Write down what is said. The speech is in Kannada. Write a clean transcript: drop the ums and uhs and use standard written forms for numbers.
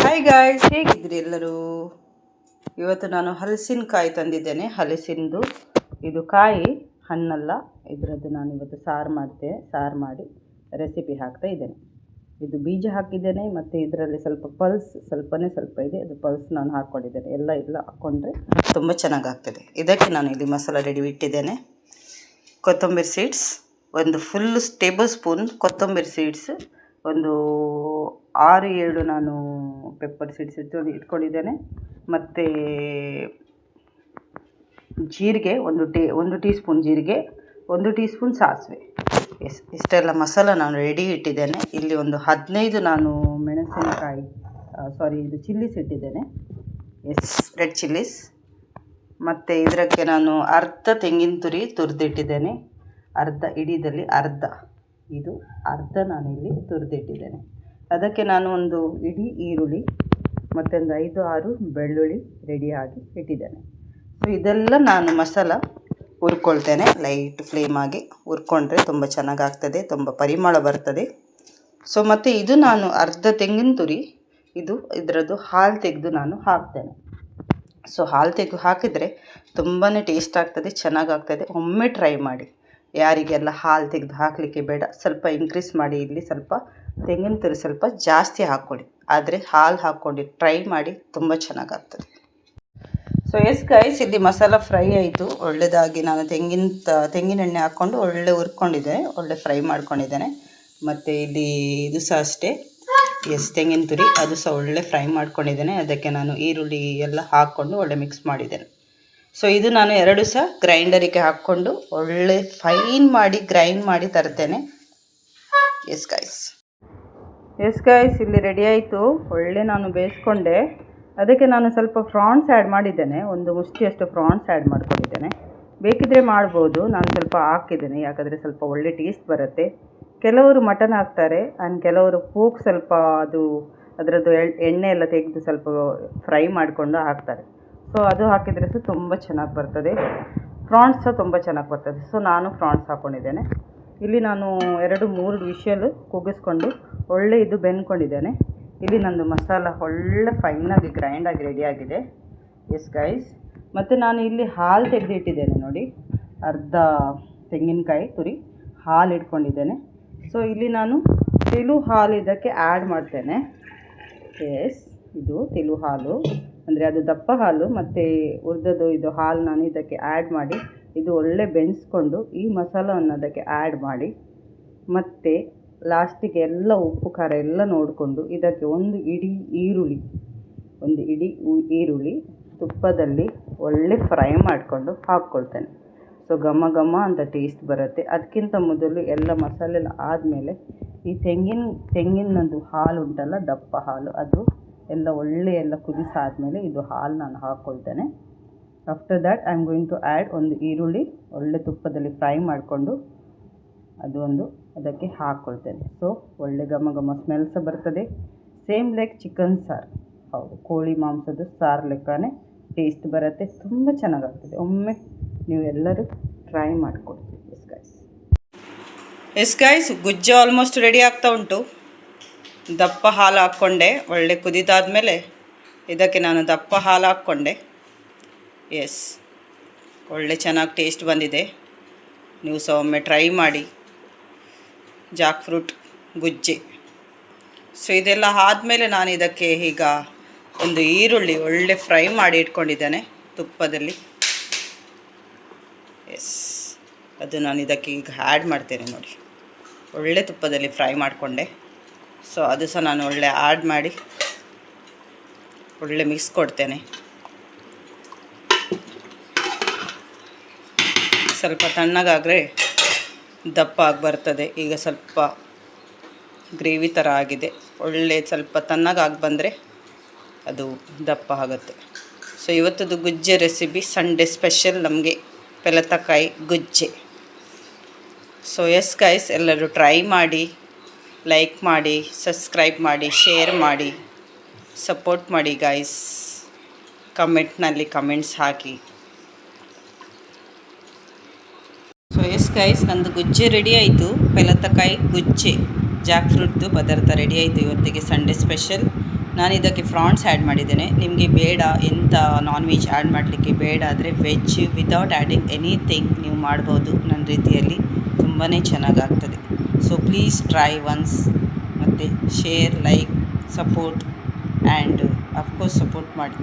ಹಾಯ್ ಗಾಯ್ಸ್, ಹೇಗಿದ್ದೀರಿ ಎಲ್ಲರೂ? ಇವತ್ತು ನಾನು ಹಲಸಿನಕಾಯಿ ತಂದಿದ್ದೇನೆ. ಹಲಸಿಂದು ಇದು ಕಾಯಿ, ಹಣ್ಣಲ್ಲ. ಇದರದ್ದು ನಾನು ಇವತ್ತು ಸಾರು ಮಾಡಿ ರೆಸಿಪಿ ಹಾಕ್ತಾ ಇದ್ದೇನೆ. ಇದು ಬೀಜ ಹಾಕಿದ್ದೇನೆ ಮತ್ತು ಇದರಲ್ಲಿ ಸ್ವಲ್ಪ ಇದೆ. ಅದು ಪಲ್ಸ್ ನಾನು ಹಾಕ್ಕೊಂಡಿದ್ದೇನೆ. ಎಲ್ಲ ಹಾಕ್ಕೊಂಡ್ರೆ ತುಂಬ ಚೆನ್ನಾಗಾಗ್ತದೆ. ಇದಕ್ಕೆ ನಾನು ಇಲ್ಲಿ ಮಸಾಲ ರೆಡಿ ಇಟ್ಟಿದ್ದೇನೆ. ಕೊತ್ತಂಬರಿ ಸೀಡ್ಸ್, ಒಂದು ಫುಲ್ ಟೇಬಲ್ ಸ್ಪೂನ್ ಕೊತ್ತಂಬರಿ ಸೀಡ್ಸ್, ಒಂದು 6-7 ನಾನು ಪೆಪ್ಪರ್ ಸೀಡ್ಸ್ ಇಟ್ಕೊಂಡಿದ್ದೇನೆ. ಮತ್ತು ಜೀರಿಗೆ, ಒಂದು ಟೀ ಸ್ಪೂನ್ ಜೀರಿಗೆ, 1 ಟೀ ಸ್ಪೂನ್ ಸಾಸಿವೆ. ಇಷ್ಟೆಲ್ಲ ಮಸಾಲ ನಾನು ರೆಡಿ ಇಟ್ಟಿದ್ದೇನೆ. ಇಲ್ಲಿ ಒಂದು 15 ನಾನು ಇದು ಚಿಲ್ಲೀಸ್ ಇಟ್ಟಿದ್ದೇನೆ. Red chillies. ಮತ್ತು ಇದಕ್ಕೆ ನಾನು ಅರ್ಧ ತೆಂಗಿನ ತುರಿ ತುರಿದಿಟ್ಟಿದ್ದೇನೆ. ಇಡೀದಲ್ಲಿ ಅರ್ಧ ನಾನಿಲ್ಲಿ ತುರಿದಿಟ್ಟಿದ್ದೇನೆ. ಅದಕ್ಕೆ ನಾನು ಒಂದು ಇಡೀ ಈರುಳ್ಳಿ ಮತ್ತೊಂದು 5-6 ಬೆಳ್ಳುಳ್ಳಿ ರೆಡಿಯಾಗಿ ಇಟ್ಟಿದ್ದೇನೆ. ಸೊ ಇದೆಲ್ಲ ನಾನು ಮಸಾಲ ಹುರ್ಕೊಳ್ತೇನೆ. ಲೈಟ್ ಫ್ಲೇಮಾಗಿ ಹುರ್ಕೊಂಡ್ರೆ ತುಂಬ ಚೆನ್ನಾಗಾಗ್ತದೆ, ತುಂಬ ಪರಿಮಳ ಬರ್ತದೆ. ಸೊ ಮತ್ತು ಇದು ನಾನು ಅರ್ಧ ತೆಂಗಿನ ತುರಿ, ಇದರದ್ದು ಹಾಲು ತೆಗೆದು ನಾನು ಹಾಕ್ತೇನೆ. ಸೊ ಹಾಲು ತೆಗೆದು ಹಾಕಿದರೆ ತುಂಬಾ ಟೇಸ್ಟ್ ಆಗ್ತದೆ, ಚೆನ್ನಾಗಾಗ್ತದೆ. ಒಮ್ಮೆ ಟ್ರೈ ಮಾಡಿ. ಯಾರಿಗೆಲ್ಲ ಹಾಲು ತೆಗೆದು ಹಾಕಲಿಕ್ಕೆ ಬೇಡ, ಸ್ವಲ್ಪ ಇನ್ಕ್ರೀಸ್ ಮಾಡಿ. ಇಲ್ಲಿ ಸ್ವಲ್ಪ ತೆಂಗಿನ ತುರಿ ಸ್ವಲ್ಪ ಜಾಸ್ತಿ ಹಾಕ್ಕೊಳ್ಳಿ, ಆದರೆ ಹಾಲು ಹಾಕ್ಕೊಂಡು ಟ್ರೈ ಮಾಡಿ, ತುಂಬ ಚೆನ್ನಾಗಾಗ್ತದೆ. ಸೊ ಎಸ್ ಗೈಸ್, ಇಲ್ಲಿ ಮಸಾಲ ಫ್ರೈ ಆಯಿತು ಒಳ್ಳೆಯದಾಗಿ. ನಾನು ತೆಂಗಿನ ಎಣ್ಣೆ ಹಾಕ್ಕೊಂಡು ಒಳ್ಳೆ ಹುರ್ಕೊಂಡಿದ್ದೇನೆ, ಒಳ್ಳೆ ಫ್ರೈ ಮಾಡ್ಕೊಂಡಿದ್ದೇನೆ. ಮತ್ತು ಇಲ್ಲಿ ಇದು ಸಹ ಅಷ್ಟೇ, ತೆಂಗಿನ ತುರಿ ಅದು ಸಹ ಒಳ್ಳೆ ಫ್ರೈ ಮಾಡ್ಕೊಂಡಿದ್ದೇನೆ. ಅದಕ್ಕೆ ನಾನು ಈರುಳ್ಳಿ ಎಲ್ಲ ಹಾಕ್ಕೊಂಡು ಒಳ್ಳೆ ಮಿಕ್ಸ್ ಮಾಡಿದ್ದೇನೆ. ಸೊ ಇದು ನಾನು 2 ಸಹ ಗ್ರೈಂಡರಿಗೆ ಹಾಕ್ಕೊಂಡು ಒಳ್ಳೆ ಫೈನ್ ಮಾಡಿ ಗ್ರೈಂಡ್ ಮಾಡಿ ತರ್ತೇನೆ. ಎಸ್ ಗೈಸ್, ಇಲ್ಲಿ ರೆಡಿ ಆಯಿತು. ಒಳ್ಳೆ ನಾನು ಬೇಯಿಸ್ಕೊಂಡೆ. ಅದಕ್ಕೆ ನಾನು ಸ್ವಲ್ಪ ಫ್ರಾನ್ಸ್ ಆ್ಯಡ್ ಮಾಡಿದ್ದೇನೆ. ಒಂದು ಮುಷ್ಟಿಯಷ್ಟು ಫ್ರಾನ್ಸ್ ಆ್ಯಡ್ ಮಾಡ್ಕೊಂಡಿದ್ದೇನೆ. ಬೇಕಿದ್ದರೆ ಮಾಡ್ಬೋದು, ನಾನು ಸ್ವಲ್ಪ ಹಾಕಿದ್ದೇನೆ, ಯಾಕಂದರೆ ಸ್ವಲ್ಪ ಒಳ್ಳೆ ಟೇಸ್ಟ್ ಬರುತ್ತೆ. ಕೆಲವರು ಮಟನ್ ಹಾಕ್ತಾರೆ, ಆ್ಯಂಡ್ ಕೆಲವರು ಪೋಕ್ ಸ್ವಲ್ಪ ಅದರದ್ದು ಎಣ್ಣೆ ಎಲ್ಲ ತೆಗೆದು ಸ್ವಲ್ಪ ಫ್ರೈ ಮಾಡಿಕೊಂಡು ಹಾಕ್ತಾರೆ. ಸೊ ಅದು ಹಾಕಿದರೆ ಸಹ ತುಂಬ ಚೆನ್ನಾಗಿ ಬರ್ತದೆ. ಫ್ರಾನ್ಸ್ ಸಹ ತುಂಬ ಚೆನ್ನಾಗಿ ಬರ್ತದೆ. ಸೊ ನಾನು ಫ್ರಾನ್ಸ್ ಹಾಕ್ಕೊಂಡಿದ್ದೇನೆ. ಇಲ್ಲಿ ನಾನು 2-3 ವಿಷಲ್ ಕೂಗಿಸ್ಕೊಂಡು ಒಳ್ಳೆ ಇದು ಬೆಂದ್ಕೊಂಡಿದ್ದೇನೆ. ಇಲ್ಲಿ ನಂದು ಮಸಾಲ ಒಳ್ಳೆ ಫೈನಾಗಿ ಗ್ರೈಂಡಾಗಿ ರೆಡಿಯಾಗಿದೆ. ಎಸ್ ಗೈಸ್, ಮತ್ತು ನಾನು ಇಲ್ಲಿ ಹಾಲು ತೆಗೆದಿಟ್ಟಿದ್ದೇನೆ ನೋಡಿ, ಅರ್ಧ ತೆಂಗಿನಕಾಯಿ ತುರಿ ಹಾಲು ಇಟ್ಕೊಂಡಿದ್ದೇನೆ. ಸೊ ಇಲ್ಲಿ ನಾನು ತೆಳು ಹಾಲು ಇದಕ್ಕೆ ಆ್ಯಡ್ ಮಾಡ್ತೇನೆ. ಎಸ್, ಇದು ತೆಳು ಹಾಲು ಅಂದರೆ ಅದು ದಪ್ಪ ಹಾಲು, ಮತ್ತು ಉಳಿದದ್ದು ಇದು ಹಾಲು ನಾನು ಇದಕ್ಕೆ ಆ್ಯಡ್ ಮಾಡಿ ಇದು ಒಳ್ಳೆ ಬೆಳೆಸ್ಕೊಂಡು ಈ ಮಸಾಲವನ್ನು ಅದಕ್ಕೆ ಆ್ಯಡ್ ಮಾಡಿ, ಮತ್ತು ಲಾಸ್ಟಿಗೆ ಎಲ್ಲ ಉಪ್ಪು ಖಾರ ಎಲ್ಲ ನೋಡಿಕೊಂಡು ಇದಕ್ಕೆ ಒಂದು ಇಡೀ ಈರುಳ್ಳಿ ತುಪ್ಪದಲ್ಲಿ ಒಳ್ಳೆ ಫ್ರೈ ಮಾಡಿಕೊಂಡು ಹಾಕ್ಕೊಳ್ತೇನೆ. ಸೊ ಘಮ ಅಂತ ಟೇಸ್ಟ್ ಬರುತ್ತೆ. ಅದಕ್ಕಿಂತ ಮೊದಲು ಎಲ್ಲ ಮಸಾಲೆ ಆದಮೇಲೆ ಈ ತೆಂಗಿನದ್ದು ಹಾಲು ಉಂಟಲ್ಲ, ದಪ್ಪ ಹಾಲು, ಅದು ಎಲ್ಲ ಕುದಿಸಾದ್ಮೇಲೆ ಇದು ಹಾಲು ನಾನು ಹಾಕ್ಕೊಳ್ತೇನೆ. After that I am going to add ಒಂದು ಈರುಳ್ಳಿ ಒಳ್ಳೆ ತುಪ್ಪದಲ್ಲಿ ಫ್ರೈ ಮಾಡಿಕೊಂಡು ಅದಕ್ಕೆ ಹಾಕ್ಕೊಳ್ತೇನೆ. ಸೊ ಒಳ್ಳೆ ಘಮ ಸ್ಮೆಲ್ ಸಹ ಬರ್ತದೆ. ಸೇಮ್ ಲೈಕ್ ಚಿಕನ್ ಸಾರು, ಹೌದು, ಕೋಳಿ ಮಾಂಸದ ಸಾರು ಲೆಕ್ಕನೇ ಟೇಸ್ಟ್ ಬರುತ್ತೆ, ತುಂಬ ಚೆನ್ನಾಗಾಗ್ತದೆ. ಒಮ್ಮೆ ನೀವು ಎಲ್ಲರೂ ಟ್ರೈ ಮಾಡಿಕೊಡಿ. ಎಸ್ ಗೈಸ್, ಗುಜ್ಜು ಆಲ್ಮೋಸ್ಟ್ ರೆಡಿ ಆಗ್ತಾ ಉಂಟು. ದಪ್ಪ ಹಾಲು ಹಾಕ್ಕೊಂಡೆ, ಒಳ್ಳೆ ಕುದಿದಾದ್ಮೇಲೆ ಇದಕ್ಕೆ ನಾನು ದಪ್ಪ ಹಾಲು ಹಾಕ್ಕೊಂಡೆ. ಎಸ್, ಒಳ್ಳೆ ಚೆನ್ನಾಗಿ ಟೇಸ್ಟ್ ಬಂದಿದೆ. ನೀವು ಸಹ ಒಮ್ಮೆ ಟ್ರೈ ಮಾಡಿ. Jack fruit ಗುಜ್ಜೆ. ಸೊ ಇದೆಲ್ಲ ಆದಮೇಲೆ ನಾನು ಇದಕ್ಕೆ ಈಗ ಒಂದು ಈರುಳ್ಳಿ ಒಳ್ಳೆ ಫ್ರೈ ಮಾಡಿ ಇಟ್ಕೊಂಡಿದ್ದೇನೆ ತುಪ್ಪದಲ್ಲಿ. ಎಸ್, ಅದು ನಾನು ಇದಕ್ಕೆ ಈಗ ಆ್ಯಡ್ ಮಾಡ್ತೇನೆ ನೋಡಿ. ಒಳ್ಳೆ ತುಪ್ಪದಲ್ಲಿ ಫ್ರೈ ಮಾಡಿಕೊಂಡೆ. ಸೊ ಅದು ಸಹ ನಾನು ಒಳ್ಳೆ ಆ್ಯಡ್ ಮಾಡಿ ಒಳ್ಳೆ ಮಿಕ್ಸ್ ಕೊಡ್ತೇನೆ. ಸ್ವಲ್ಪ ತಣ್ಣಗಾದರೆ ದಪ್ಪ ಆಗಿ ಬರ್ತದೆ. ಈಗ ಸ್ವಲ್ಪ ಗ್ರೇವಿ ಥರ ಆಗಿದೆ. ಒಳ್ಳೆ ಸ್ವಲ್ಪ ತಣ್ಣಗಾಗಿ ಬಂದರೆ ಅದು ದಪ್ಪ ಆಗುತ್ತೆ. ಸೊ ಇವತ್ತದು ಗುಜ್ಜೆ ರೆಸಿಪಿ, ಸಂಡೇ ಸ್ಪೆಷಲ್ ನಮಗೆ ಪೆಲತಕಾಯಿ ಗುಜ್ಜೆ. ಸೊ ಎಸ್ ಗೈಸ್, ಎಲ್ಲರೂ ಟ್ರೈ ಮಾಡಿ, ಲೈಕ್ ಮಾಡಿ, ಸಬ್ಸ್ಕ್ರೈಬ್ ಮಾಡಿ, ಶೇರ್ ಮಾಡಿ, ಸಪೋರ್ಟ್ ಮಾಡಿ ಗೈಸ್. ಕಮೆಂಟ್ನಲ್ಲಿ ಕಮೆಂಟ್ಸ್ ಹಾಕಿ. ಸೊ ಎಸ್ ಗೈಸ್, ನಂದು ಗುಜ್ಜೆ ರೆಡಿ ಆಯಿತು. ಪೆಲತಕಾಯಿ ಗುಜ್ಜೆ, ಜಾಕ್ ಫ್ರೂಟ್ದು ಪದಾರ್ಥ ರೆಡಿ ಆಯಿತು ಇವತ್ತಿಗೆ ಸಂಡೇ ಸ್ಪೆಷಲ್. ನಾನು ಇದಕ್ಕೆ ಫ್ರಾನ್ಸ್ ಆ್ಯಡ್ ಮಾಡಿದ್ದೇನೆ. ನಿಮಗೆ ಬೇಡ ಎಂಥ ನಾನ್ ವೆಜ್ ಆ್ಯಡ್ ಮಾಡಲಿಕ್ಕೆ ಬೇಡ ಆದರೆ ವೆಜ್ ವಿತೌಟ್ ಆ್ಯಡಿಂಗ್ ಎನಿಥಿಂಗ್ ನೀವು ಮಾಡ್ಬೋದು. ನನ್ನ ರೀತಿಯಲ್ಲಿ ತುಂಬಾ ಚೆನ್ನಾಗಾಗ್ತದೆ. So please try once. ಮತ್ತು share, like, support and of course support ಮಾಡಿ.